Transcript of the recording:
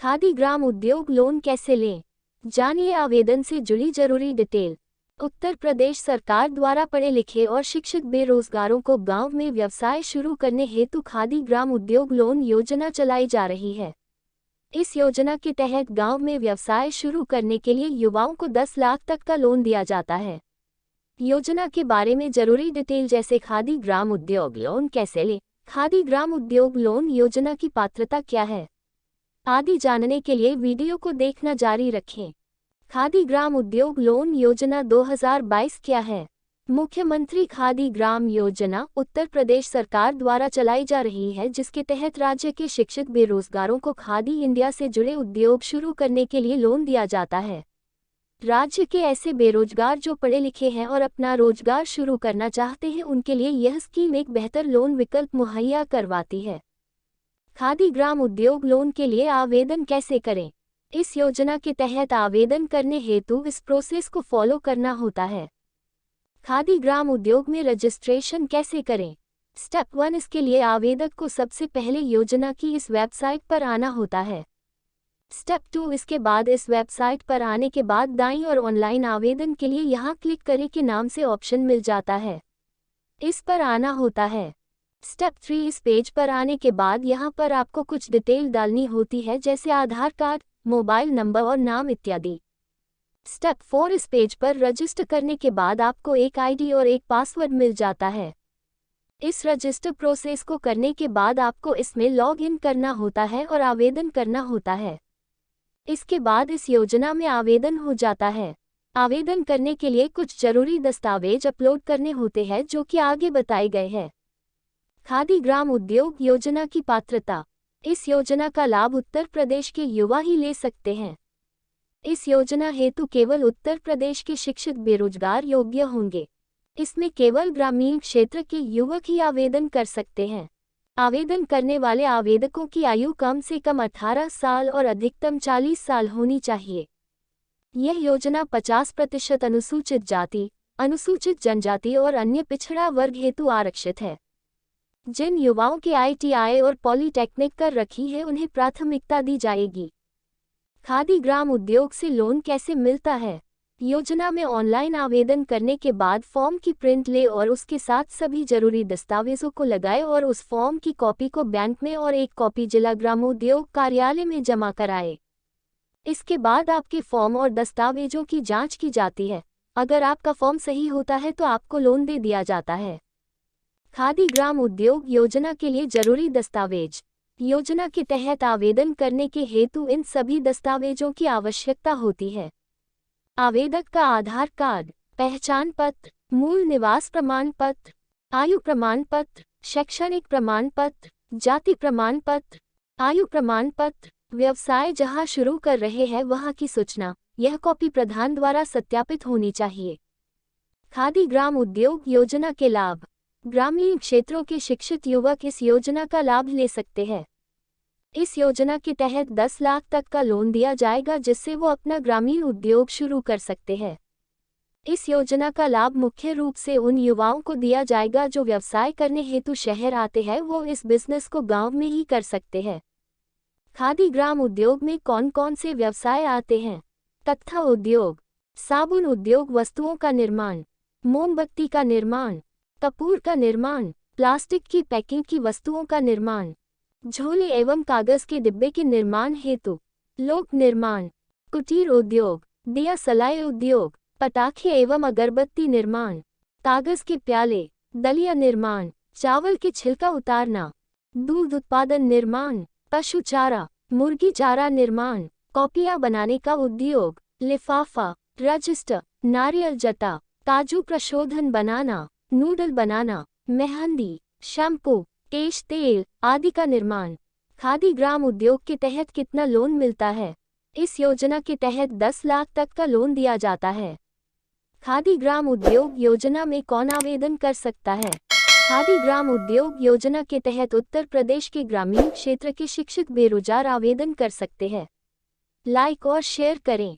खादी ग्राम उद्योग लोन कैसे लें? जानिए आवेदन से जुड़ी जरूरी डिटेल। उत्तर प्रदेश सरकार द्वारा पढ़े लिखे और शिक्षित बेरोजगारों को गांव में व्यवसाय शुरू करने हेतु खादी ग्राम उद्योग लोन योजना चलाई जा रही है। इस योजना के तहत गांव में व्यवसाय शुरू करने के लिए युवाओं को 10 लाख तक का लोन दिया जाता है। योजना के बारे में जरूरी डिटेल जैसे खादी ग्राम उद्योग लोन कैसे लें, खादी ग्राम उद्योग लोन योजना की पात्रता क्या है आदि जानने के लिए वीडियो को देखना जारी रखें। खादी ग्राम उद्योग लोन योजना 2022 क्या है? मुख्यमंत्री खादी ग्राम योजना उत्तर प्रदेश सरकार द्वारा चलाई जा रही है, जिसके तहत राज्य के शिक्षित बेरोजगारों को खादी इंडिया से जुड़े उद्योग शुरू करने के लिए लोन दिया जाता है। राज्य के ऐसे बेरोजगार जो पढ़े लिखे हैं और अपना रोजगार शुरू करना चाहते हैं, उनके लिए यह स्कीम एक बेहतर लोन विकल्प मुहैया करवाती है। खादी ग्राम उद्योग लोन के लिए आवेदन कैसे करें? इस योजना के तहत आवेदन करने हेतु इस प्रोसेस को फॉलो करना होता है। खादी ग्राम उद्योग में रजिस्ट्रेशन कैसे करें? स्टेप 1, इसके लिए आवेदक को सबसे पहले योजना की इस वेबसाइट पर आना होता है। स्टेप 2, इसके बाद इस वेबसाइट पर आने के बाद दाईं और ऑनलाइन आवेदन के लिए यहाँ क्लिक करें के नाम से ऑप्शन मिल जाता है, इस पर आना होता है। स्टेप 3, इस पेज पर आने के बाद यहाँ पर आपको कुछ डिटेल डालनी होती है, जैसे आधार कार्ड, मोबाइल नंबर और नाम इत्यादि। स्टेप 4, इस पेज पर रजिस्टर करने के बाद आपको एक आईडी और एक पासवर्ड मिल जाता है। इस रजिस्टर प्रोसेस को करने के बाद आपको इसमें लॉग इन करना होता है और आवेदन करना होता है। इसके बाद इस योजना में आवेदन हो जाता है। आवेदन करने के लिए कुछ जरूरी दस्तावेज अपलोड करने होते हैं, जो कि आगे बताए गए हैं। खादी ग्राम उद्योग योजना की पात्रता। इस योजना का लाभ उत्तर प्रदेश के युवा ही ले सकते हैं। इस योजना हेतु केवल उत्तर प्रदेश के शिक्षित बेरोजगार योग्य होंगे। इसमें केवल ग्रामीण क्षेत्र के युवक ही आवेदन कर सकते हैं। आवेदन करने वाले आवेदकों की आयु कम से कम 18 साल और अधिकतम 40 साल होनी चाहिए। यह योजना 50% अनुसूचित जाति, अनुसूचित जनजाति और अन्य पिछड़ा वर्ग हेतु आरक्षित है। जिन युवाओं के ITI और पॉलीटेक्निक कर रखी है, उन्हें प्राथमिकता दी जाएगी। खादी ग्राम उद्योग से लोन कैसे मिलता है? योजना में ऑनलाइन आवेदन करने के बाद फॉर्म की प्रिंट ले और उसके साथ सभी जरूरी दस्तावेजों को लगाए और उस फॉर्म की कॉपी को बैंक में और एक कॉपी जिला ग्रामोद्योग कार्यालय में जमा कराए। इसके बाद आपके फॉर्म और दस्तावेजों की जांच की जाती है। अगर आपका फॉर्म सही होता है तो आपको लोन दे दिया जाता है। खादी ग्राम उद्योग योजना के लिए जरूरी दस्तावेज। योजना के तहत आवेदन करने के हेतु इन सभी दस्तावेजों की आवश्यकता होती है। आवेदक का आधार कार्ड, पहचान पत्र, मूल निवास प्रमाण पत्र, आयु प्रमाण पत्र, शैक्षणिक प्रमाण पत्र, जाति प्रमाण पत्र, आयु प्रमाण पत्र, व्यवसाय जहां शुरू कर रहे हैं वहां की सूचना, यह कॉपी प्रधान द्वारा सत्यापित होनी चाहिए। खादी ग्राम उद्योग योजना के लाभ। ग्रामीण क्षेत्रों के शिक्षित युवक इस योजना का लाभ ले सकते हैं। इस योजना के तहत 10 लाख तक का लोन दिया जाएगा, जिससे वो अपना ग्रामीण उद्योग शुरू कर सकते हैं। इस योजना का लाभ मुख्य रूप से उन युवाओं को दिया जाएगा जो व्यवसाय करने हेतु शहर आते हैं, वो इस बिजनेस को गांव में ही कर सकते हैं। खादी ग्राम उद्योग में कौन कौन से व्यवसाय आते हैं? तख्ता उद्योग, साबुन उद्योग, वस्तुओं का निर्माण, मोमबत्ती का निर्माण, कपूर का निर्माण, प्लास्टिक की पैकिंग की वस्तुओं का निर्माण, झोले एवं कागज के डिब्बे के निर्माण हेतु, लोक निर्माण, कुटीर उद्योग, दिया सलाई उद्योग, पटाखे एवं अगरबत्ती निर्माण, कागज के प्याले, दलिया निर्माण, चावल के छिलका उतारना, दूध उत्पादन निर्माण, पशु चारा, मुर्गी चारा निर्माण, कॉपियां बनाने का उद्योग, लिफाफा, रजिस्टर, नारियल जटा, काजू प्रशोधन बनाना, नूडल बनाना, मेहंदी, शैम्पू, केश तेल आदि का निर्माण। खादी ग्राम उद्योग के तहत कितना लोन मिलता है? इस योजना के तहत 10 लाख तक का लोन दिया जाता है। खादी ग्राम उद्योग योजना में कौन आवेदन कर सकता है? खादी ग्राम उद्योग योजना के तहत उत्तर प्रदेश के ग्रामीण क्षेत्र के शिक्षित बेरोजगार आवेदन कर सकते हैं। लाइक और शेयर करें।